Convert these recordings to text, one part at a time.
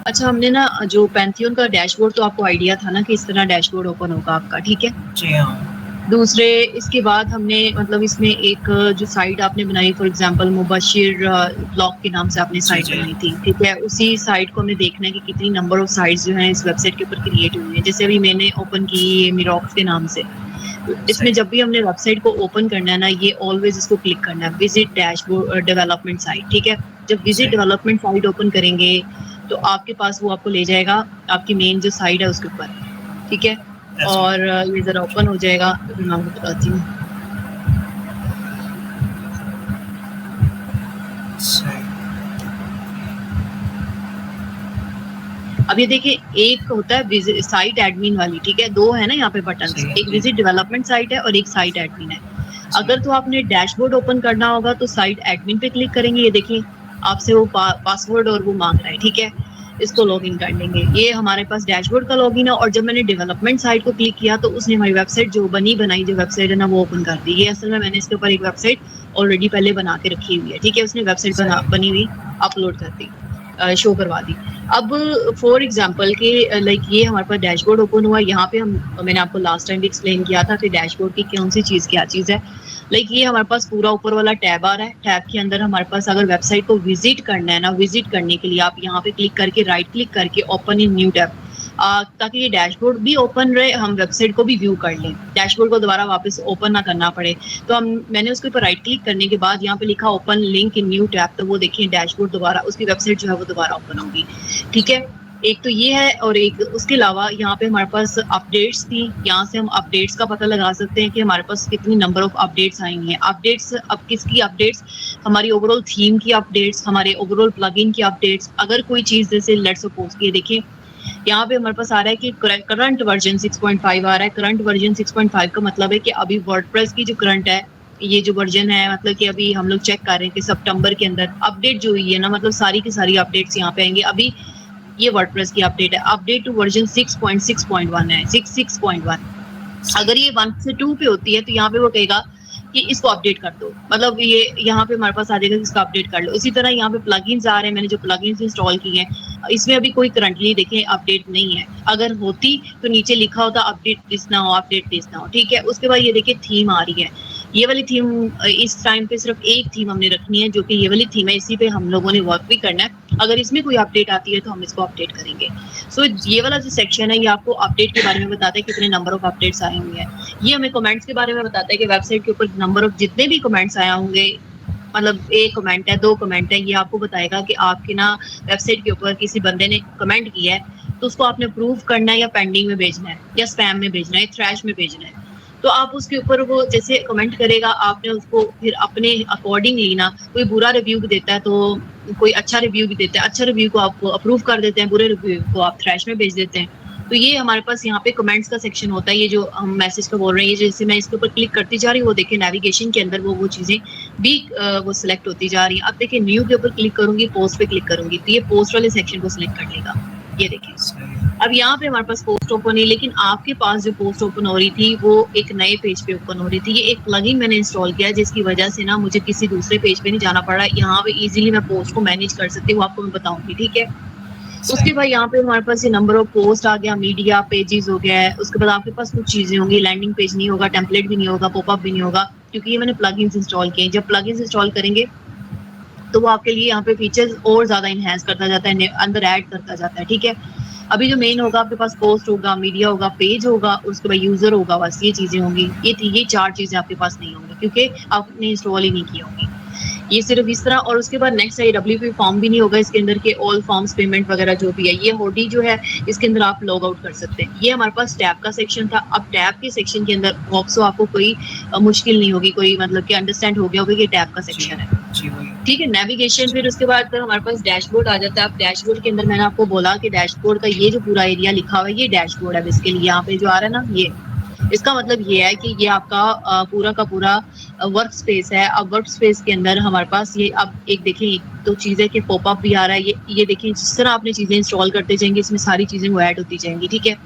अच्छा, हमने ना जो पैंथियन का डैशबोर्ड तो आपको आइडिया था ना कि इस तरह डैशबोर्ड ओपन होगा आपका, ठीक है? जी हाँ। दूसरे इसके बाद हमने मतलब इसमें एक जो साइट आपने बनाई फॉर एग्जांपल मुबशिर ब्लॉग के नाम से आपने साइट बनाई थी, ठीक है? उसी साइट को हमें देखना है कि कितनी नंबर ऑफ साइट्स जो हैं इस वेबसाइट के ऊपर क्रिएट हुई हैं। जैसे अभी मैंने ओपन की ये मिरॉक्स के नाम से। इसमें जब भी हमने वेबसाइट को ओपन करना है ना, ये ऑलवेज इसको क्लिक करना है, विजिट डैशबोर्ड डेवलपमेंट साइट, ठीक है? जब विजिट डेवलपमेंट साइट ओपन करेंगे तो आपके पास वो आपको ले जाएगा आपकी मेन जो साइट है उसके ऊपर, ठीक है? और ये जरा ओपन हो जाएगा, मैं आपको बताती हूँ। अब ये देखिए, एक होता है साइट एडमिन वाली, ठीक है? दो है ना यहाँ पे बटन्स, एक विजिट डेवलपमेंट साइट है और एक साइट एडमिन है। अगर तो आपने डैशबोर्ड ओपन करना होगा तो साइट एडमिन पे क्लिक करेंगे। ये देखिए आपसे वो पासवर्ड और वो मांग रहा है, ठीक है? इसको लॉगिन कर लेंगे। ये हमारे पास डैशबोर्ड का लॉगिन है और जब मैंने डेवलपमेंट साइट को क्लिक किया तो उसने हमारी वेबसाइट जो बनाई जो वेबसाइट है ना वो ओपन कर दी। ये असल में मैंने इसके ऊपर एक वेबसाइट ऑलरेडी पहले बना के रखी हुई है, ठीक है? उसने वेबसाइट बनी हुई अपलोड कर दी, शो करवा दी। अब फॉर एग्जांपल के लाइक ये हमारे पास डैशबोर्ड ओपन हुआ। यहाँ पे मैंने आपको लास्ट टाइम भी एक्सप्लेन किया था कि डैशबोर्ड की कौन सी चीज़ क्या चीज़ है। लाइक ये हमारे पास पूरा ऊपर वाला टैब आ रहा है। टैब के अंदर हमारे पास अगर वेबसाइट को विजिट करना है ना, विजिट करने के लिए आप यहाँ पे क्लिक करके राइट क्लिक करके ओपन इन न्यू टैब, ताकि ये डैशबोर्ड भी ओपन रहे, हम वेबसाइट को भी व्यू कर लें, डैशबोर्ड को दोबारा वापस ओपन ना करना पड़े। तो मैंने उसके ऊपर राइट क्लिक करने के बाद यहाँ पे लिखा open link in new tab, तो वो देखिए डैशबोर्ड दोबारा उसकी वेबसाइट जो है वो दोबारा ओपन होगी, ठीक है? एक तो ये है और एक उसके अलावा यहाँ पे हमारे पास अपडेट्स थी। यहाँ से हम अपडेट्स का पता लगा सकते हैं कि हमारे पास कितनी नंबर ऑफ अपडेट्स आई हैं। अपडेट्स अब किसकी अपडेट्स? हमारी ओवरऑल थीम की अपडेट्स, हमारे ओवरऑल प्लगइन की अपडेट्स। अगर कोई चीज़ जैसे लेट्स सपोज कि देखिए यहाँ पे हमारे पास आ रहा है कि करंट वर्जन 6.5 आ रहा है। करंट वर्जन 6.5 का मतलब है कि अभी वर्डप्रेस की जो करंट है, ये जो वर्जन है, मतलब कि अभी हम लोग चेक कर रहे हैं कि सितंबर के अंदर अपडेट जो हुई है ना, मतलब सारी की सारी अपडेट्स यहाँ पे आएंगे। अभी ये वर्डप्रेस की अपडेट है, अपडेट टू वर्जन 6.6.1 है, 6.1। अगर ये 1 से 2 पे होती है तो यहाँ पे वो कहेगा कि इसको अपडेट कर दो, मतलब ये यहाँ पे हमारे पास आ जाएगा कि इसको अपडेट कर लो। इसी तरह यहाँ पे प्लगइन्स आ रहे हैं, मैंने जो प्लगइन्स इंस्टॉल किए हैं इसमें अभी कोई करंटली देखें अपडेट नहीं है। अगर होती तो नीचे लिखा होता अपडेट दिस ना हो, अपडेट दिस ना हो, ठीक है? उसके बाद ये देखिए थीम आ रही है। ये वाली थीम इस टाइम पे सिर्फ एक थीम हमने रखनी है जो कि ये वाली थीम है, इसी पे हम लोगों ने वर्क भी करना है। अगर इसमें कोई अपडेट आती है तो हम इसको अपडेट करेंगे। सो ये वाला जो सेक्शन है ये आपको अपडेट के बारे में बताता है कितने नंबर ऑफ अपडेट्स आए हुए हैं। ये हमें कमेंट्स के बारे में बताता है कि वेबसाइट के ऊपर नंबर ऑफ जितने भी कमेंट्स आया होंगे, मतलब एक कमेंट है, दो कमेंट है, ये आपको बताएगा कि आपके ना वेबसाइट के ऊपर किसी बंदे ने कमेंट किया है तो उसको आपने अप्रूव करना है या पेंडिंग में भेजना है या स्पैम में भेजना है, थ्रैश में भेजना है। तो आप उसके ऊपर वो जैसे कमेंट करेगा, आपने उसको फिर अपने अकॉर्डिंगली ना, कोई बुरा रिव्यू भी देता है तो कोई अच्छा रिव्यू भी देता है, अच्छा रिव्यू को आप अप्रूव कर देते हैं, बुरे रिव्यू को आप थ्रैश में भेज देते हैं। तो ये हमारे पास यहाँ पे कमेंट्स का सेक्शन होता है। ये जो हम मैसेज का बोल रहे हैं, ये जैसे मैं इसके ऊपर क्लिक करती जा रही हूँ वो देखिए नेविगेशन के अंदर वो चीज़ें भी वो सिलेक्ट होती जा रही है। अब देखिए न्यू के ऊपर क्लिक करूंगी, पोस्ट पे क्लिक करूंगी तो ये पोस्ट वाले सेक्शन को सिलेक्ट कर लेगा। ये देखिए अब यहाँ पे हमारे पास पोस्ट ओपन है, लेकिन आपके पास जो पोस्ट ओपन हो रही थी वो एक नए पेज पे ओपन हो रही थी। ये एक प्लगइन मैंने इंस्टॉल किया जिसकी वजह से ना मुझे किसी दूसरे पेज पे नहीं जाना पड़ रहा है। यहाँ पे इजीली मैं पोस्ट को मैनेज कर सकती हूँ, आपको मैं बताऊंगी, ठीक है? उसके बाद यहाँ पे हमारे पास ये नंबर ऑफ पोस्ट आ गया, मीडिया पेजेस हो गया है। उसके बाद आपके पास कुछ चीजें होंगी, लैंडिंग पेज नहीं होगा, टेम्पलेट भी नहीं होगा, पॉपअप भी नहीं होगा, क्योंकि ये मैंने प्लगइन्स इंस्टॉल किए। जब प्लगइन्स इंस्टॉल करेंगे तो वो आपके लिए यहाँ पे फीचर्स और ज्यादा इनहेंस करता जाता है, अंदर ऐड करता जाता है, ठीक है? अभी जो मेन होगा आपके पास पोस्ट होगा, मीडिया होगा, पेज होगा, उसके बाद यूजर होगा, बस ये चीजें होंगी। ये 4 चीजें आपके पास नहीं होंगी क्योंकि आपने इंस्टॉल ही नहीं की होंगी। ये सिर्फ इस तरह। और उसके बाद नेक्स्ट है WP फॉर्म भी नहीं होगा इसके अंदर के, ऑल फॉर्म्स पेमेंट वगैरह जो भी है। ये होडी जो है इसके अंदर आप लॉग आउट कर सकते हैं। ये हमारे पास टैब का सेक्शन था। अब टैब के सेक्शन के अंदर ऑप्सो आपको कोई मुश्किल नहीं होगी, कोई मतलब कि अंडरस्टैंड हो गया होगा कि टैब का सेक्शन है, ठीक है? नेविगेशन, फिर उसके बाद हमारे पास डैशबोर्ड आ जाता है। अब डैशबोर्ड के अंदर मैंने आपको बोला कि डैशबोर्ड का ये जो पूरा एरिया लिखा हुआ है ये डैशबोर्ड है। इसके लिए यहाँ पे जो आ रहा है ना, ये इसका मतलब ये है कि ये आपका पूरा का पूरा वर्क स्पेस है। अब वर्क स्पेस के अंदर हमारे पास ये अब एक देखिए तो चीज़ है कि पॉपअप भी आ रहा है। ये देखिए जिस तरह आपने चीज़ें इंस्टॉल करते जाएंगे इसमें सारी चीज़ें वो ऐड होती जाएंगी, ठीक है?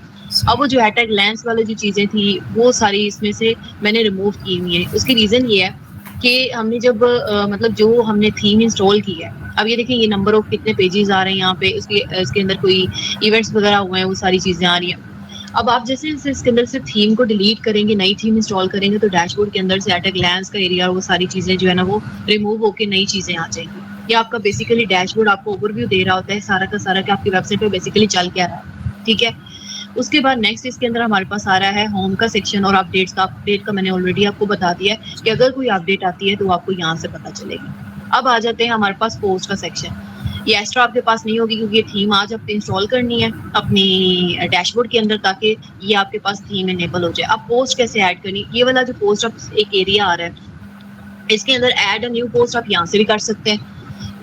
अब वो जो हैशटैग लेंस वाली जो चीज़ें थी वो सारी इसमें से मैंने रिमूव की हुई है। उसकी रीज़न ये है कि हमने जब मतलब जो हमने थीम इंस्टॉल की है, अब ये देखिए ये नंबर ऑफ कितने पेजेस आ रहे हैं यहाँ पे, इसके अंदर कोई इवेंट्स वगैरह हुए हैं, वो सारी चीजें आ रही हैं। अब आप जैसे इसके अंदर से थीम को डिलीट करेंगे, नई थीम इंस्टॉल करेंगे, तो डैशबोर्ड के अंदर से एट अ ग्लैंस का एरिया और वो सारी चीजें जो है ना वो रिमूव होकर नई चीजें आ जाएंगी। ये आपका बेसिकली डैशबोर्ड आपको ओवरव्यू दे रहा होता है सारा का सारा कि आपकी वेबसाइट पे बेसिकली चल क्या रहा है, ठीक है। उसके बाद नेक्स्ट इसके अंदर हमारे पास आ रहा है होम का सेक्शन और अपडेट्स का। अपडेट का मैंने ऑलरेडी आपको बता दिया है कि अगर कोई अपडेट आती है तो आपको यहाँ से पता चलेगी। अब आ जाते हैं हमारे पास पोस्ट का सेक्शन। ये एक्स्ट्रा आपके पास नहीं होगी क्योंकि ये थीम आज आपको इंस्टॉल करनी है अपनी डैशबोर्ड के अंदर ताकि ये आपके पास थीम इनेबल हो जाए। अब पोस्ट कैसे ऐड करनी, ये वाला जो पोस्ट आप एक एरिया आ रहा है इसके अंदर ऐड अ न्यू पोस्ट आप यहाँ से भी कर सकते हैं,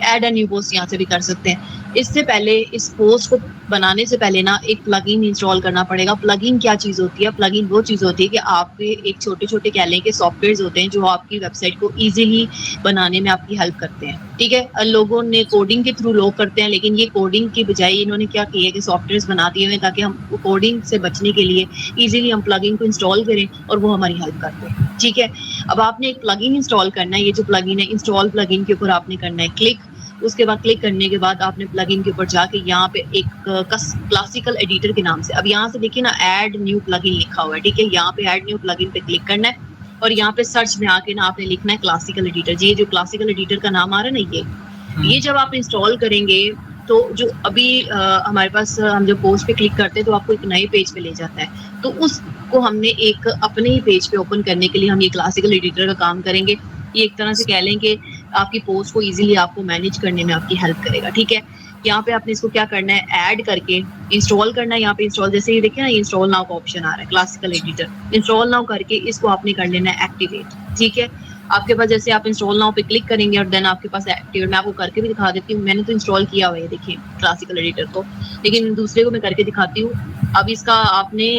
ऐड अ न्यू पोस्ट यहाँ से भी कर सकते हैं। इससे पहले इस पोस्ट को बनाने से पहले ना एक प्लगइन इंस्टॉल करना पड़ेगा। प्लगइन क्या चीज़ होती है? प्लगइन वो चीज़ होती है कि आपके एक छोटे छोटे कह लें कि सॉफ्टवेयर होते हैं जो आपकी वेबसाइट को ईजिली बनाने में आपकी हेल्प करते हैं, ठीक है। लोगों ने कोडिंग के थ्रू लोग करते हैं, लेकिन ये कोडिंग की बजाय इन्होंने क्या किया है कि सॉफ्टवेयर बना दिए हुए ताकि हम कोडिंग से बचने के लिए ईजिली हम प्लगइन को इंस्टॉल करें और वो हमारी हेल्प करते हैं, ठीक है। अब आपने एक प्लगइन इंस्टॉल करना है, ये जो प्लगइन है इंस्टॉल प्लगइन के ऊपर आपने करना है क्लिक। उसके बाद क्लिक करने के बाद आपने प्लगइन के ऊपर जाके यहाँ पे एक क्लासिकल एडिटर के नाम से, अब यहाँ से देखिए ना ऐड न्यू प्लगइन लिखा हुआ है, ठीक है। यहाँ पे ऐड न्यू प्लगइन पे क्लिक करना है और यहाँ पे सर्च में आके ना आपने लिखना है क्लासिकल एडिटर। जी, ये जो क्लासिकल एडिटर का नाम आ रहा है ना, ये जब आप इंस्टॉल करेंगे तो जो अभी हमारे पास हम जब पोस्ट पे क्लिक करते हैं तो आपको एक नए पेज पे ले जाता है, तो उसको हमने एक अपने ही पेज पे ओपन करने के लिए हम ये क्लासिकल एडिटर का काम करेंगे। ये एक तरह से कह लें कि आपकी पोस्ट को इजीली आपको मैनेज करने में आपकी हेल्प करेगा, ठीक है। यहाँ पे आपने इसको क्या करना है, ऐड करके इंस्टॉल करना है। यहाँ पे इंस्टॉल जैसे ये देखिए ना, इंस्टॉल नाउ का ऑप्शन आ रहा है क्लासिकल एडिटर, इंस्टॉल नाउ करके इसको आपने कर लेना है एक्टिवेट, ठीक है। आपके पास जैसे आप इंस्टॉल नाउ पे क्लिक करेंगे और देन आपके पास एक्टिवेट, मैं आपको करके भी दिखा देती हूँ। मैंने तो इंस्टॉल किया हुआ है देखिए क्लासिकल एडिटर को, लेकिन दूसरे को मैं करके दिखाती हूँ। अब इसका आपने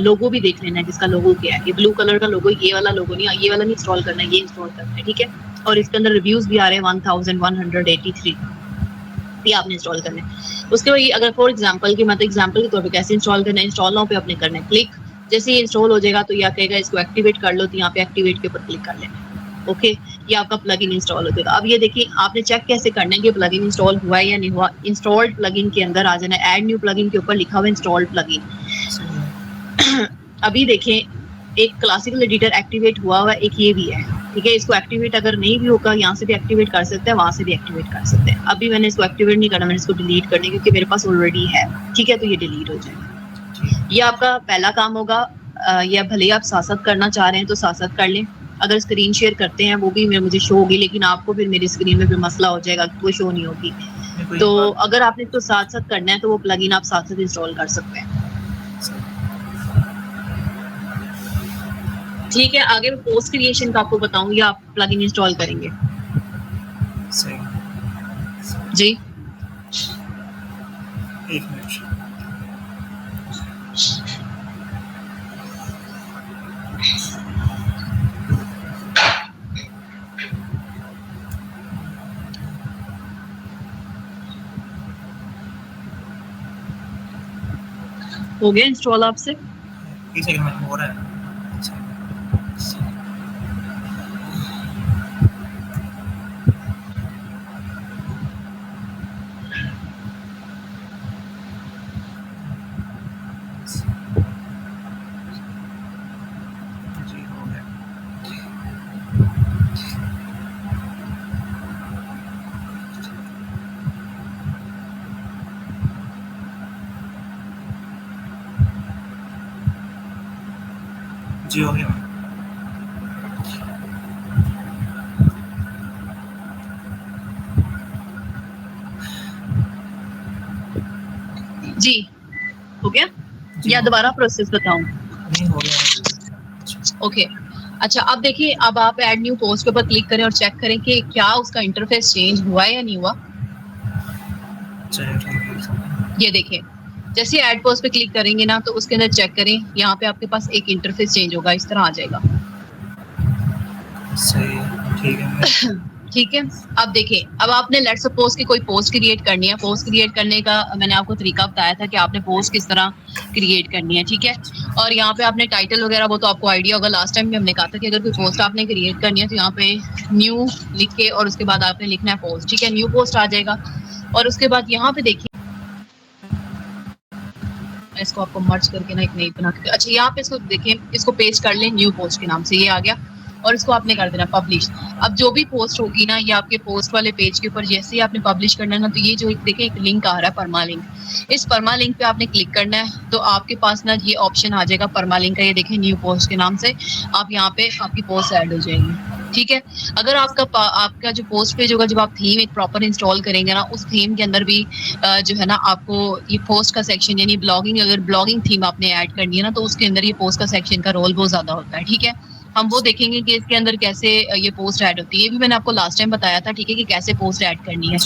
लोगो भी देख लेना है, जिसका लोगो क्या है, ये ब्लू कलर का लोगो, ये वाला लोगो नहीं, ये वाला नहीं इंस्टॉल करना है, ये इंस्टॉल करना है, ठीक है। और इसके अंदर रिव्यूज भी आ रहे हैं 1183, ये आपने इंस्टॉल करना है। उसके बाद अगर फॉर एग्जांपल की मतलब एग्जांपल के तौर पे कैसे इंस्टॉल करना है, इंस्टॉल नाउ पे आपने करना है क्लिक। जैसे ये इंस्टॉल हो जाएगा तो ये कहेगा इसको एक्टिवेट कर लो, तो यहाँ पे एक्टिवेट के ऊपर क्लिक कर लेना है, ओके। ये आपका प्लगइन इंस्टॉल हो जाएगा। अब ये देखिए आपने चेक कैसे करना है कि प्लगइन इंस्टॉल हुआ है या नहीं हुआ। इंस्टॉल्ड प्लगइन के अंदर आ जाना है, ऐड न्यू प्लगइन के ऊपर लिखा हुआ है इंस्टॉल्ड प्लगइन। अभी देखें एक क्लासिकल एडिटर एक्टिवेट हुआ है, एक ये भी है, ठीक है। इसको एक्टिवेट अगर नहीं भी होगा, यहाँ से भी एक्टिवेट कर सकते हैं, वहां से भी एक्टिवेट कर सकते हैं। अभी मैंने इसको एक्टिवेट नहीं करना, मैंने इसको डिलीट करना क्योंकि मेरे पास ऑलरेडी है, ठीक है, तो ये डिलीट हो जाएगा। ये आपका पहला काम होगा। या भले आप साथ साथ करना चाह रहे हैं तो साथ साथ कर लें। अगर स्क्रीन शेयर करते हैं वो भी मुझे शो होगी, लेकिन आपको फिर मेरी स्क्रीन में फिर मसला हो जाएगा, वो शो नहीं होगी। तो अगर आपने इसको साथ साथ करना है तो वो प्लगइन आप साथ साथ इंस्टॉल कर सकते हैं, ठीक है। आगे मैं पोस्ट क्रिएशन का आपको बताऊंगी, आप प्लगइन इंस्टॉल करेंगे जी। एक मिनट, हो गया इंस्टॉल आपसे? एक सेकंड में हो रहा है। जी हो गया जी, हो गया या दोबारा प्रोसेस बताऊं? नहीं, हो गया, ओके। अच्छा, अब देखिए, अब आप ऐड न्यू पोस्ट के ऊपर क्लिक करें और चेक करें कि क्या उसका इंटरफेस चेंज हुआ है या नहीं हुआ। ये देखिए, जैसे ऐड पोस्ट पे क्लिक करेंगे ना तो उसके अंदर चेक करें, यहाँ पे आपके पास एक इंटरफेस चेंज होगा, इस तरह आ जाएगा। सही, ठीक है। ठीक है। अब देखिए, अब आपने लेट सपोज कि कोई पोस्ट क्रिएट करनी है। पोस्ट क्रिएट करने का मैंने आपको तरीका बताया था कि आपने पोस्ट किस तरह क्रिएट करनी है, ठीक है। और यहाँ पे आपने टाइटल वगैरह वो तो आपको आइडिया होगा, लास्ट टाइम भी हमने कहा था कि अगर कोई पोस्ट आपने क्रिएट करनी है तो यहाँ पे न्यू लिख के और उसके बाद आपने लिखना है पोस्ट, ठीक है। न्यू पोस्ट आ जाएगा और उसके बाद यहाँ पे देखिए, इसको आपको मर्ज करके ना एक नई बना के, अच्छा यहाँ पे इसको देखिए, इसको पेस्ट कर लें न्यू पोस्ट के नाम से, ये आ गया और इसको आपने कर देना पब्लिश। अब जो भी पोस्ट होगी ना, ये आपके पोस्ट वाले पेज के ऊपर जैसे ही आपने पब्लिश करना है ना, तो ये जो देखिए एक लिंक आ रहा है परमा लिंक, इस परमा लिंक पे आपने क्लिक करना है तो आपके पास ना ये ऑप्शन आ जाएगा परमा लिंक का, ये देखिए न्यू पोस्ट के नाम से आप यहाँ पे आपकी पोस्ट ऐड हो जाएगी, ठीक है। अगर आपका जो पोस्ट पेज होगा, जब आप थीम एक प्रॉपर इंस्टॉल करेंगे ना, उस थीम के अंदर भी जो है ना आपको ये पोस्ट का सेक्शन, यानी ब्लॉगिंग, अगर ब्लॉगिंग थीम आपने ऐड करनी है ना, तो उसके अंदर ये पोस्ट का सेक्शन का रोल बहुत ज्यादा होता है, ठीक है। हम वो देखेंगे कि इसके अंदर कैसे ये पोस्ट ऐड होती है, ये भी मैंने आपको लास्ट टाइम बताया था, ठीक है, कि कैसे पोस्ट ऐड करनी है।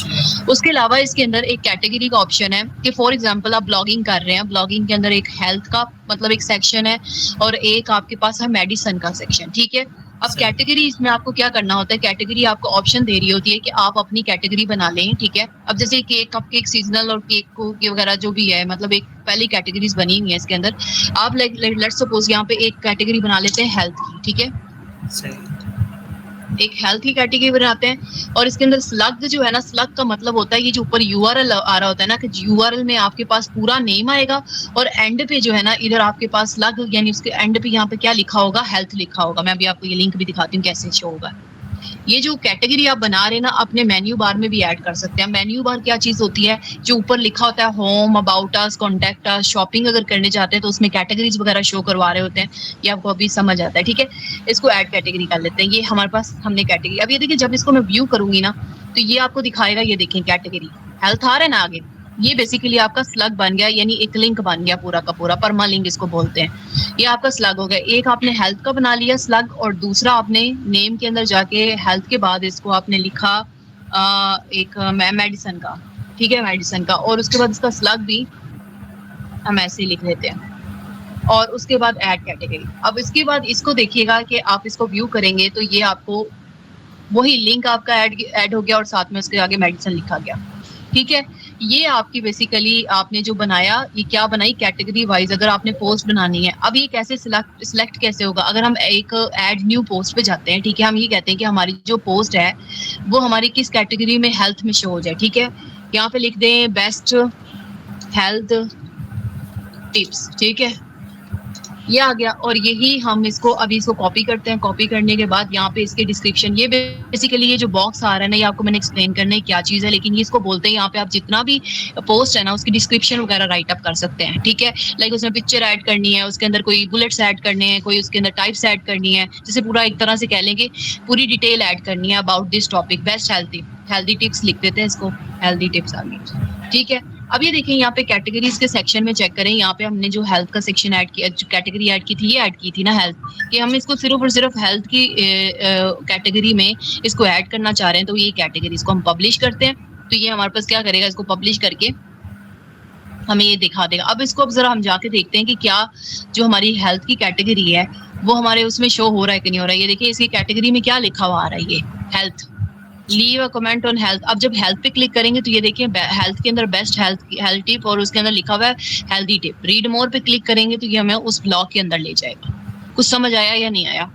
उसके अलावा इसके अंदर एक कैटेगरी का ऑप्शन है कि फॉर एग्जांपल आप ब्लॉगिंग कर रहे हैं, ब्लॉगिंग के अंदर एक हेल्थ का मतलब एक सेक्शन है और एक आपके पास है मेडिसिन का सेक्शन, ठीक है। अब कैटेगरी इसमें आपको क्या करना होता है, कैटेगरी आपको ऑप्शन दे रही होती है कि आप अपनी कैटेगरी बना लें, ठीक है। अब जैसे केक, कप केक, सीजनल और केक वगैरह जो भी है, मतलब एक पहली कैटेगरीज बनी हुई है इसके अंदर। आप लेट्स सपोज यहाँ पे एक कैटेगरी बना लेते हैं हेल्थ की, ठीक है, एक हेल्थ की कैटेगरी बनाते हैं और इसके अंदर स्लग जो है ना, स्लग का मतलब होता है ये जो ऊपर यूआरएल आ रहा होता है ना, कि यूआरएल में आपके पास पूरा नेम आएगा और एंड पे जो है ना इधर आपके पास स्लग, यानी उसके एंड पे यहाँ पे क्या लिखा होगा, हेल्थ लिखा होगा। मैं अभी आपको ये लिंक भी दिखाती हूँ कैसे शो होगा। ये जो कैटेगरी आप बना रहे हैं ना, अपने मेन्यू बार में भी ऐड कर सकते हैं। मेन्यू बार क्या चीज होती है, जो ऊपर लिखा होता है home, about us, contact us, shopping अगर करने जाते हैं तो उसमें कैटेगरीज वगैरह शो करवा रहे होते हैं, ये आपको अभी समझ आता है, ठीक है। इसको ऐड कैटेगरी कर लेते हैं, ये हमारे पास हमने कैटेगरी। अब ये देखिए, जब इसको मैं व्यू करूंगी ना तो ये आपको दिखाएगा, ये देखें कैटेगरी हेल्थ आ रहा है ना आगे, ये बेसिकली आपका स्लग बन गया, यानी एक लिंक बन गया पूरा का पूरा, परमा लिंक इसको बोलते हैं। ये आपका स्लग हो गया, एक आपने हेल्थ का बना लिया स्लग और दूसरा आपने नेम के अंदर जाके हेल्थ के बाद इसको आपने लिखा एक मेडिसिन का, ठीक है, मेडिसिन का, और उसके बाद इसका स्लग भी हम ऐसे ही लिख लेते हैं और उसके बाद ऐड कैटेगरी। अब इसके बाद इसको देखिएगा कि आप इसको व्यू करेंगे तो ये आपको वही लिंक आपका ऐड हो गया और साथ में उसके आगे मेडिसिन लिखा गया, ठीक है। ये आपकी बेसिकली आपने जो बनाया, ये क्या बनाई, कैटेगरी वाइज अगर आपने पोस्ट बनानी है। अब ये कैसे सिलेक्ट कैसे होगा, अगर हम एक ऐड न्यू पोस्ट पे जाते हैं, ठीक है, हम ये कहते हैं कि हमारी जो पोस्ट है वो हमारी किस कैटेगरी में हेल्थ में शो हो जाए, ठीक है। यहाँ पे लिख दें बेस्ट हेल्थ टिप्स, ठीक है, ये आ गया। और यही हम इसको अभी इसको कॉपी करते हैं। कॉपी करने के बाद यहाँ पे इसके डिस्क्रिप्शन, ये बेसिकली ये जो बॉक्स आ रहा है ना, ये आपको मैंने एक्सप्लेन करना है क्या चीज़ है, लेकिन ये इसको बोलते हैं, यहाँ पे आप जितना भी पोस्ट है ना उसकी डिस्क्रिप्शन वगैरह राइट अप कर सकते हैं, ठीक है। लाइक उसमें पिक्चर ऐड करनी है, उसके अंदर कोई बुलेट्स ऐड करने हैं, कोई उसके अंदर टाइप्स ऐड करनी है, जैसे पूरा एक तरह से कह लेंगे पूरी डिटेल ऐड करनी है about this topic, best healthy tips लिख देते हैं इसको, हेल्दी टिप्स आ गई, ठीक है। अब ये देखें, यहाँ पे कैटेगरीज के सेक्शन में चेक करें, यहाँ पे हमने जो हेल्थ का सेक्शन ऐड किया, जो कैटेगरी ऐड की थी, ये ऐड की थी ना हेल्थ, कि हम इसको सिर्फ और सिर्फ हेल्थ की कैटेगरी में इसको ऐड करना चाह रहे हैं, तो ये कैटेगरी इसको हम पब्लिश करते हैं, तो ये हमारे पास क्या करेगा, इसको पब्लिश करके हमें ये दिखा देगा। अब इसको अब जरा हम जाके देखते हैं कि क्या जो हमारी हेल्थ की कैटेगरी है वो हमारे उसमें शो हो रहा है कि नहीं हो रहा है। ये देखिए, इसकी कैटेगरी में क्या लिखा हुआ आ रहा है, ये health, leave a comment on health. अब जब हेल्थ पे क्लिक करेंगे तो ये देखिए हेल्थ के अंदर बेस्ट हेल्थ टिप और उसके अंदर लिखा हुआ है हेल्दी टिप। रीड मोर पे क्लिक करेंगे तो ये हमें उस ब्लॉग के अंदर ले जाएगा। कुछ समझ आया या नहीं आया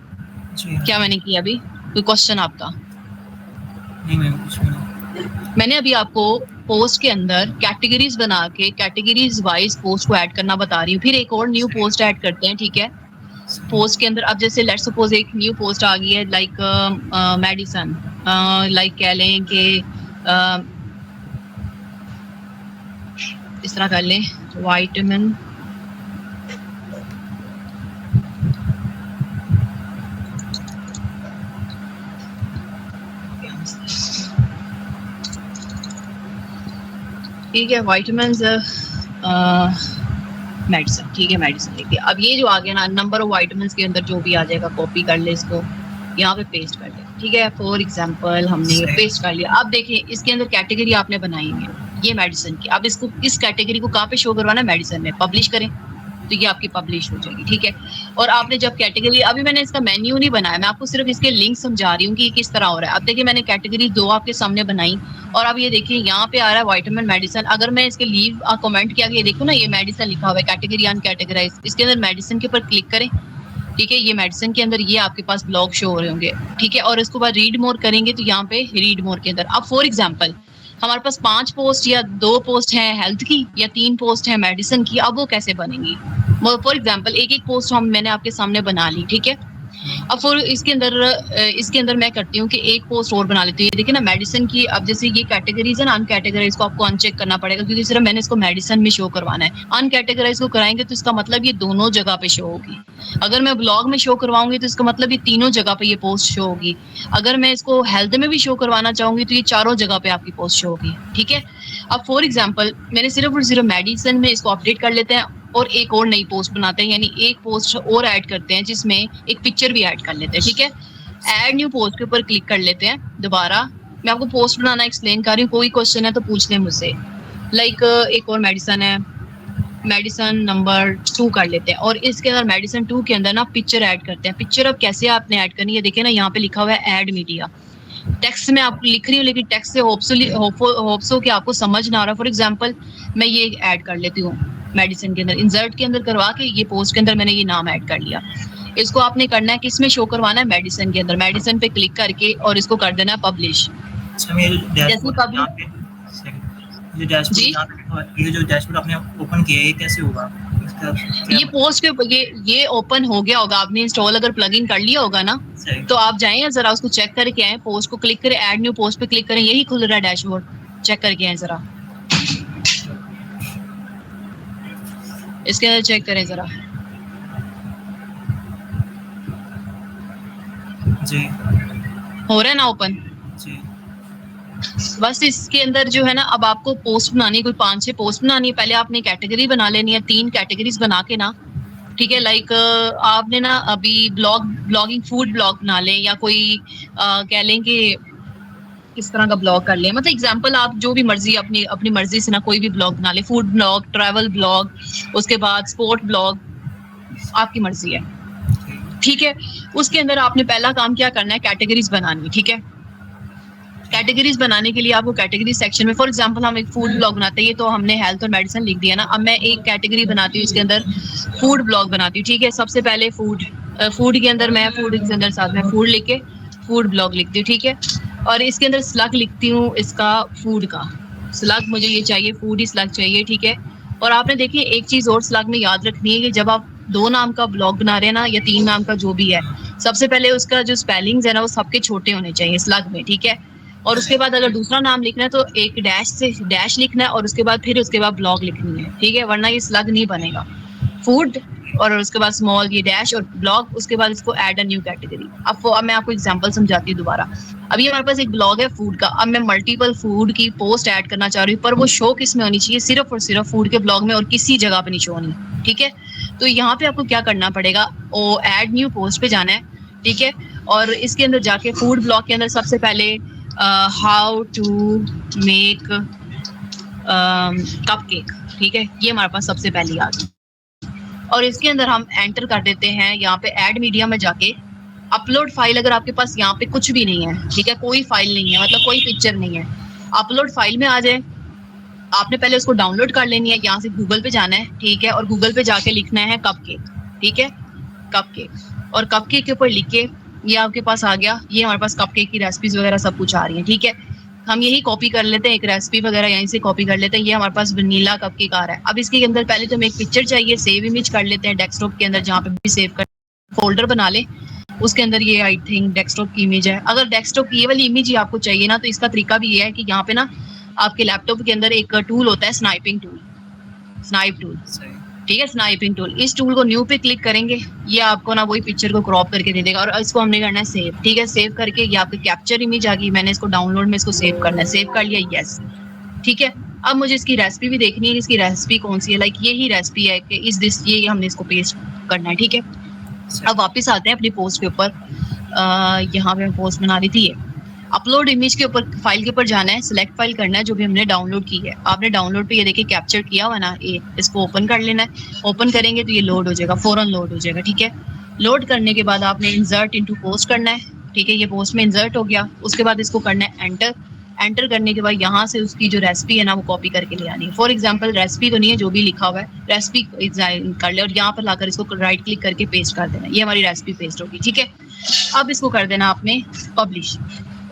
क्या मैंने किया अभी? कोई क्वेश्चन आपका? नहीं मैम, कुछ नहीं। मैंने अभी आपको पोस्ट के अंदर कैटेगरीज बना के कैटेगरीज वाइज पोस्ट को ऐड करना बता रही हूँ। फिर एक और न्यू पोस्ट ऐड करते हैं, ठीक है। पोस्ट के अंदर अब जैसे लेट्स सपोज एक न्यू पोस्ट आ गई है लाइक मेडिसिन, लाइक कह लें कि इस तरह कर लें विटामिन ठीक है, विटामिन मेडिसिन, ठीक है, मेडिसिन लिख दिया। अब ये जो आ गया ना नंबर ऑफ विटामिन के अंदर जो भी आ जाएगा कॉपी कर ले, इसको यहाँ पे पेस्ट कर ले, ठीक है। फॉर एग्जांपल हमने ये पेस्ट कर लिया। अब देखिए इसके अंदर कैटेगरी आपने बनाई है ये मेडिसिन की। अब इसको इस कैटेगरी को कहाँ पे शो करवाना है, मेडिसिन में। पब्लिश करें, तो ये आपकी पब्लिश हो जाएगी, ठीक है। और आपने जब कैटेगरी, अभी मैंने इसका मेन्यू नहीं बनाया, मैं आपको सिर्फ इसके लिंक समझा रही हूँ कि किस तरह हो रहा है। अब देखिए मैंने कैटेगरी 2 आपके सामने बनाई और अब ये देखिए यहाँ पे आ रहा है विटामिन मेडिसिन। अगर मैं इसके लीव कमेंट किया, ये देखो ना ये मेडिसिन लिखा हुआ है, कैटेगरी अनकैटेगराइज, इसके अंदर मेडिसिन के ऊपर क्लिक करें, ठीक है। ये मेडिसिन के अंदर ये आपके पास ब्लॉग शो हो रहे होंगे, ठीक है। और इसके बाद रीड मोर करेंगे तो यहाँ पे रीड मोर के अंदर अब फॉर एग्जाम्पल हमारे पास 5 पोस्ट या 2 पोस्ट है हेल्थ की या 3 पोस्ट है मेडिसिन की, अब वो कैसे बनेंगी? फॉर एग्जाम्पल एक पोस्ट मैंने आपके सामने बना ली, ठीक है। अब फिर इसके अंदर मैं करती हूँ कि एक पोस्ट और बना लेती हूँ। देखिए ना मेडिसिन की, अब जैसे ये कैटेगरीज है ना, अनकैटेगराइज को आपको अनचेक करना पड़ेगा क्योंकि सिर्फ मैंने इसको मेडिसिन में शो करवाना है। अनकैटेगराइज को कराएंगे तो इसका मतलब ये दोनों जगह पे शो होगी। अगर मैं ब्लॉग में शो करवाऊंगी तो इसका मतलब ये तीनों जगह पे ये पोस्ट शो होगी। अगर मैं इसको हेल्थ में भी शो करवाना चाहूंगी तो ये चारों जगह पे आपकी पोस्ट शो होगी, ठीक है। अब फॉर एग्जाम्पल मैंने सिर्फ और सिर्फ मेडिसिन में इसको अपडेट कर लेते हैं और एक और नई पोस्ट बनाते हैं, यानी एक पोस्ट और ऐड करते हैं जिसमें एक पिक्चर भी ऐड कर लेते हैं, ठीक है। ऐड न्यू पोस्ट के ऊपर क्लिक कर लेते हैं। दोबारा मैं आपको पोस्ट बनाना एक्सप्लेन कर रही हूँ, कोई क्वेश्चन है तो पूछ लें मुझसे। लाइक एक और मेडिसिन है, मेडिसिन नंबर 2 कर लेते हैं और इसके अंदर मेडिसिन 2 के अंदर ना पिक्चर ऐड करते हैं। पिक्चर अब कैसे आपने ऐड करनी है, देखिए ना यहाँ पे लिखा हुआ है ऐड मीडिया। टेक्स्ट में आपको लिख रही हूँ लेकिन टेक्स्ट से होप्सो कि आपको समझ ना आ रहा। फॉर एग्जाम्पल मैं ये ऐड कर लेती हूँ मेडिसिन के अंदर, इंसर्ट के अंदर करवा के ये पोस्ट के अंदर मैंने ये नाम ऐड कर लिया। इसको आपने करना है किस में शो करवाना है, मेडिसिन के अंदर। मेडिसिन पे क्लिक करके और इसको कर देना है पब्लिश। ये जो डैशबोर्ड आपने ओपन किया है ये कैसे होगा? ये पोस्ट के ये ओपन हो गया होगा, आपने इंस्टॉल अगर प्लगइन कर लिया होगा ना, तो आप जाएं जरा उसको चेक करके आए। पोस्ट को क्लिक करें, ऐड न्यू पोस्ट पे क्लिक करें, यही खुल रहा है डैशबोर्ड, चेक करके आए जरा। इसके अंदर चेक करें जरा जी, हो रहा है ना ओपन जी। बस इसके अंदर जो है ना, अब आपको पोस्ट बनानी है, कोई 5-6 पोस्ट बनानी है। पहले आपने कैटेगरी बना लेनी है, 3 कैटेगरीज बना के ना, ठीक है। लाइक आपने ना अभी ब्लॉगिंग फूड ब्लॉग बना लें या कोई कह लें कि किस तरह का ब्लॉग कर लें, मतलब एग्जांपल आप जो भी मर्जी अपनी मर्जी से ना कोई भी ब्लॉग बना ले, फूड ब्लॉग, ट्रैवल ब्लॉग, उसके बाद स्पोर्ट ब्लॉग, आपकी मर्जी है, ठीक है। उसके अंदर आपने पहला काम क्या करना है, कैटेगरीज बनानी, ठीक है। कैटेगरीज बनाने के लिए आपको कैटेगरी सेक्शन में, फॉर एग्जांपल हम एक फूड ब्लॉग बनाते हैं, ये तो हमने हेल्थ और मेडिसिन लिख दिया ना। अब मैं एक कैटेगरी बनाती हूँ, इसके अंदर फूड ब्लॉग बनाती हूँ, ठीक है। सबसे पहले फूड के अंदर मैं फूड के अंदर साथ में फूड लिख के फूड ब्लॉग लिखती हूँ, ठीक है। और इसके अंदर स्लग लिखती हूँ इसका फूड का स्लग, मुझे ये चाहिए, फूड ही स्लग चाहिए, ठीक है। और आपने देखिए एक चीज और स्लग में याद रखनी है कि जब आप 2 नाम का ब्लॉग बना रहे हैं ना, या 3 नाम का जो भी है, सबसे पहले उसका जो स्पेलिंग्स है ना वो सबके छोटे होने चाहिए स्लग में, ठीक है। और उसके बाद अगर दूसरा नाम लिखना है तो एक डैश लिखना है और उसके बाद ब्लॉग लिखनी है, ठीक है, वरना ये स्लग नहीं बनेगा। फूड और उसके बाद स्मॉल ये डैश और ब्लॉग, उसके बाद इसको ऐड अ न्यू कैटेगरी। अब मैं आपको एग्जांपल समझाती हूँ दोबारा। अभी हमारे पास एक ब्लॉग है फूड का, अब मैं मल्टीपल फूड की पोस्ट ऐड करना चाह रही हूँ, पर वो शो किस में होनी चाहिए, सिर्फ और सिर्फ फूड के ब्लॉग में और किसी जगह पे नहीं शो होनी, ठीक है। तो यहाँ पे आपको क्या करना पड़ेगा, वो ऐड न्यू पोस्ट पे जाना है, ठीक है। और इसके अंदर जाके फूड ब्लॉग के अंदर सबसे पहले how to make cupcake, ठीक है, ये हमारे पास सबसे पहली आ गई। और इसके अंदर हम एंटर कर देते हैं यहाँ पे ऐड मीडिया में जाके अपलोड फाइल। अगर आपके पास यहाँ पे कुछ भी नहीं है, ठीक है, कोई फाइल नहीं है, मतलब कोई पिक्चर नहीं है, अपलोड फाइल में आ जाए। आपने पहले उसको डाउनलोड कर लेनी है, यहाँ से गूगल पे जाना है, ठीक है, और गूगल पे जाके लिखना है कप केक, ठीक है, कप केक। और कप केक के ऊपर लिख के ये आपके पास आ गया, ये हमारे पास कप केक की रेसिपीज वगैरह सब कुछ आ रही है, ठीक है। हम यही कॉपी कर लेते हैं, एक रेसिपी वगैरह यहीं से कॉपी कर लेते हैं। ये हमारे पास वनीला कप केक आ रहा है। अब इसके अंदर पहले तो हमें एक पिक्चर चाहिए, सेव इमेज कर लेते हैं डेस्कटॉप के अंदर, जहाँ पे भी सेव कर फोल्डर बना ले, उसके अंदर ये आई थिंक डेस्कटॉप की इमेज है। अगर डेस्कटॉप की ये वाली इमेज ही आपको चाहिए ना, तो इसका तरीका भी ये है कि यहाँ पे ना आपके लैपटॉप के अंदर एक टूल होता है स्नाइप टूल, ठीक है, स्नाइपिंग टूल। इस टूल को न्यू पे क्लिक करेंगे, ये आपको ना वही पिक्चर को क्रॉप करके दे देगा और इसको हमने करना है सेव, ठीक है। सेव करके ये आपकी कैप्चर इमेज आ गई, मैंने इसको डाउनलोड में इसको सेव करना है, सेव कर लिया, यस, ठीक है। अब मुझे इसकी रेसिपी भी देखनी है, इसकी रेसिपी कौन सी है, लाइक यही रेसिपी है कि ये हमने इसको पेस्ट करना है, ठीक है। अब वापस आते हैं अपनी पोस्ट के ऊपर, यहाँ पे मैं पोस्ट बना रही थी ये। अब अपलोड इमेज के ऊपर फाइल के ऊपर जाना है, सिलेक्ट फाइल करना है जो भी हमने डाउनलोड की है। आपने डाउनलोड पे ये देखिए कैप्चर किया हुआ ना, ये इसको ओपन कर लेना है। ओपन करेंगे तो ये लोड हो जाएगा, फौरन लोड हो जाएगा, ठीक है। लोड करने के बाद आपने इंसर्ट इनटू पोस्ट करना है, ठीक है। ये पोस्ट में इंसर्ट हो गया। उसके बाद इसको करना है एंटर। एंटर करने के बाद यहाँ से उसकी जो रेसिपी है ना वो कॉपी करके ले आनी है। फॉर एग्जांपल रेसिपी तो नहीं है, जो भी लिखा हुआ है रेसिपी कर ले और यहाँ पर लाकर इसको राइट क्लिक करके पेस्ट कर देना। ये हमारी रेसिपी पेस्ट होगी, ठीक है। अब इसको कर देना आपने पब्लिश।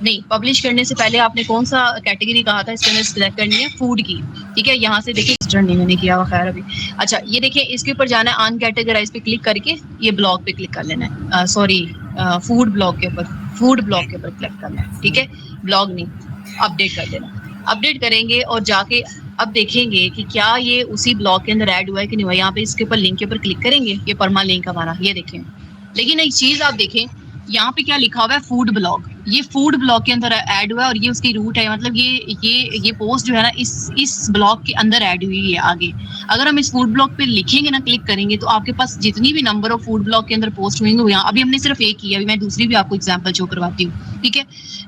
नहीं, पब्लिश करने से पहले आपने कौन सा कैटेगरी कहा था, इसके अंदर सिलेक्ट करनी है फूड की, ठीक है। यहाँ से देखिए रजिस्टर नहीं मैंने किया हुआ, खैर अभी। अच्छा, ये देखिए इसके ऊपर जाना है, अनकैटेगराइज पे क्लिक करके ये ब्लॉग पे क्लिक कर लेना है। सॉरी, फूड ब्लॉग के ऊपर, फूड ब्लॉग के ऊपर क्लिक करना है, ठीक है। ब्लॉग नहीं, अपडेट कर देना। अपडेट करेंगे और जाके अब देखेंगे कि क्या ये उसी ब्लॉग के अंदर ऐड हुआ है कि नहीं हुआ। यहाँ पे इसके ऊपर लिंक के ऊपर क्लिक करेंगे, ये परमा लिंक हमारा, ये देखें। लेकिन एक चीज आप देखें, यहाँ पे क्या लिखा हुआ है, फूड ब्लॉग। ये फूड ब्लॉग के अंदर ऐड हुआ है और ये उसकी रूट है, मतलब ये पोस्ट जो है ना इस ब्लॉग के अंदर ऐड हुई है आगे। अगर हम इस फूड ब्लॉग पे लिखेंगे ना, क्लिक करेंगे, तो आपके पास जितनी भी नंबर ऑफ फूड ब्लॉग के अंदर पोस्ट हुएंगे वो यहाँ, अभी हमने सिर्फ एक की है, अभी मैं दूसरी भी आपको एग्जांपल शो करवाती हूँ, ठीक है।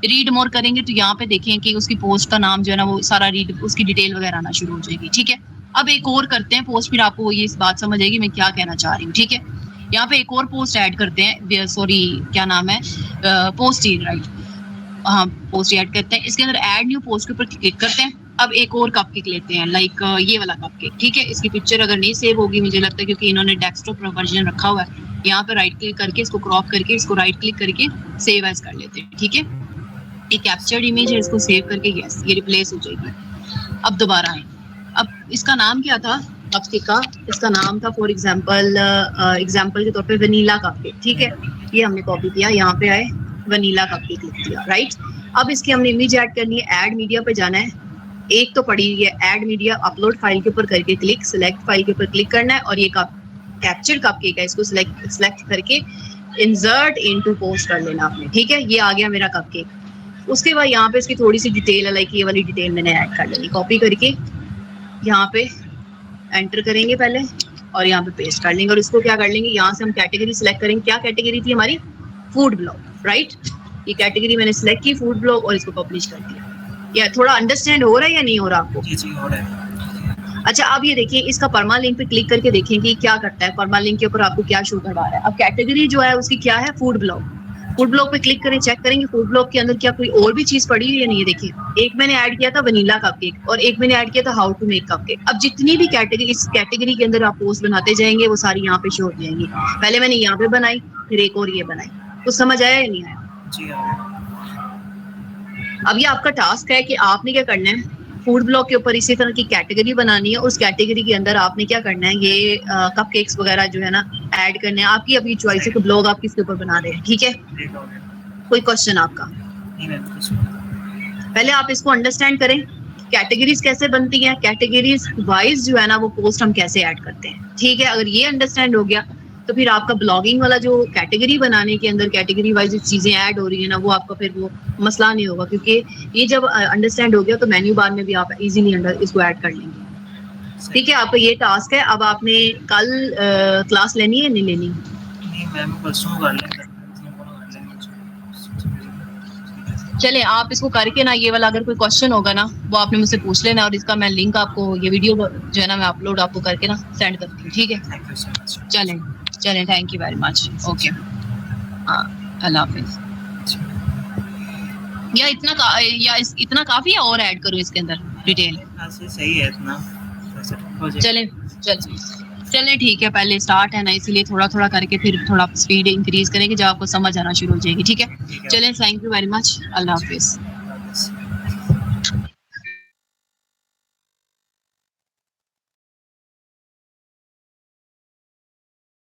रीड मोर करेंगे तो यहाँ पे देखें कि उसकी पोस्ट का नाम जो है ना वो सारा रीड, उसकी डिटेल वगैरह आना शुरू हो जाएगी, ठीक है। अब एक और करते हैं पोस्ट, फिर आपको ये इस बात समझ आएगी मैं क्या कहना चाह रही हूँ, ठीक है। यहाँ पे एक और पोस्ट ऐड करते हैं, सॉरी क्या नाम है, पोस्ट ही, राइट, हाँ पोस्ट ऐड करते हैं। इसके अंदर ऐड न्यू पोस्ट के ऊपर क्लिक करते हैं। अब एक और कपकेक लेते हैं, लाइक ये वाला कपकेक, ठीक है। इसकी पिक्चर अगर नहीं सेव होगी मुझे लगता है, क्योंकि इन्होंने डेस्कटॉप वर्जन रखा हुआ है। यहाँ पे राइट क्लिक करके इसको क्रॉप करके इसको राइट क्लिक करके सेव एज कर लेते हैं, ठीक है। ये कैप्चर्ड इमेज है, इसको सेव करके यस ये रिप्लेस हो जाएगी। अब दोबारा आए, अब इसका नाम क्या था कपकेक का, इसका नाम था फॉर एग्जांपल के तौर पे वनीला कपकेक, ठीक है। ये हमने कॉपी किया, यहाँ पे आए वनीला कपकेक लिख दिया, राइट। अब इसकी हमने इमेज ऐड करनी है, ऐड मीडिया पे जाना है। एक तो पड़ी हुई है ऐड मीडिया, अपलोड फाइल के ऊपर करके क्लिक, सिलेक्ट फाइल के ऊपर क्लिक करना है और ये कैप्चर कपकेक है, इसको सिलेक्ट करके इंसर्ट इनटू पोस्ट कर लेना आपने, ठीक है। ये आ गया मेरा कपकेक। उसके बाद यहाँ पे इसकी थोड़ी सी डिटेल है, लाइक ये वाली डिटेल मैंने ऐड कर लेनी, कॉपी करके यहाँ पे एंटर करेंगे पहले और यहाँ पे पेस्ट कर लेंगे और इसको क्या कर लेंगे, यहाँ से हम कैटेगरी सिलेक्ट करेंगे। क्या कैटेगरी थी हमारी, फूड ब्लॉग, राइट। ये कैटेगरी मैंने सिलेक्ट की फूड ब्लॉग और इसको पब्लिश कर दिया। या थोड़ा अंडरस्टैंड हो रहा है या नहीं हो रहा आपको? जी हो रहा है। अच्छा, अब ये देखिए इसका परमा लिंक पे क्लिक करके देखें कि क्या करता है। परमा लिंक के ऊपर आपको क्या शो करवा रहा है। अब कैटेगरी जो है उसकी क्या है, फूड ब्लॉग। फूड ब्लॉग पे क्लिक करें, चेक करेंगे फूड ब्लॉग के अंदर क्या कोई और भी चीज पड़ी हुई है या नहीं। देखिए, एक मैंने ऐड किया था वनीला कपकेक और एक मैंने ऐड किया था हाउ टू मेक कपकेक। अब जितनी भी कैटेगरी, इस कैटेगरी के अंदर आप पोस्ट बनाते जाएंगे वो सारी यहाँ पे शो हो जाएंगी। पहले मैंने यहाँ पे बनाई, फिर एक और ये बनाई। कुछ समझ आया या नहीं आया? जी। अब ये आपका टास्क है कि आपने क्या करना है, फूड ब्लॉग के ऊपर इसी तरह की कैटेगरी बनानी है। उस कैटेगरी के अंदर आपने क्या करना है, ये कपकेक्स वगैरह जो है ना ऐड करने हैं। आपकी अभी चॉइस है कि ब्लॉग आप किसके ऊपर बना रहे हैं, ठीक है। कोई क्वेश्चन आपका? पहले आप इसको अंडरस्टैंड करें, कैटेगरीज कैसे बनती हैं, कैटेगरीज वाइज जो है ना वो पोस्ट हम कैसे ऐड करते हैं, ठीक है। अगर ये अंडरस्टैंड हो गया तो फिर आपका ब्लॉगिंग वाला जो कैटेगरी बनाने के अंदर कैटेगरी वाइज चीजें ऐड हो रही है ना, वो आपका फिर वो मसला नहीं होगा, क्योंकि ये जब अंडरस्टैंड हो गया तो मेन्यू बार में भी आप इजीली इसको ऐड कर लेंगे, ठीक है। आपका ये टास्क है। अब आपने कल क्लास लेनी है नहीं लेनी? नहीं मैम, परसों कर लेंगे। चले आप इसको करके ना, ये वाला अगर कोई क्वेश्चन होगा ना वो आपने मुझसे पूछ लेना और इसका मैं लिंक आपको, ये वीडियो जो है ना मैं अपलोड आपको करके ना सेंड करती हूँ, ठीक है। Thank you so much. चलें, thank you very much, okay, हाँ, अल्लाह हाफिज। या इतना काफी है और ऐड करूँ इसके अंदर डिटेल? सही है इतना। चलें ठीक है, पहले स्टार्ट है ना इसीलिए थोड़ा थोड़ा करके फिर थोड़ा स्पीड इंक्रीज करेंगे जब आपको समझ आना शुरू हो जाएगी, ठीक है। चलें, thank you very much, Allah Hafiz.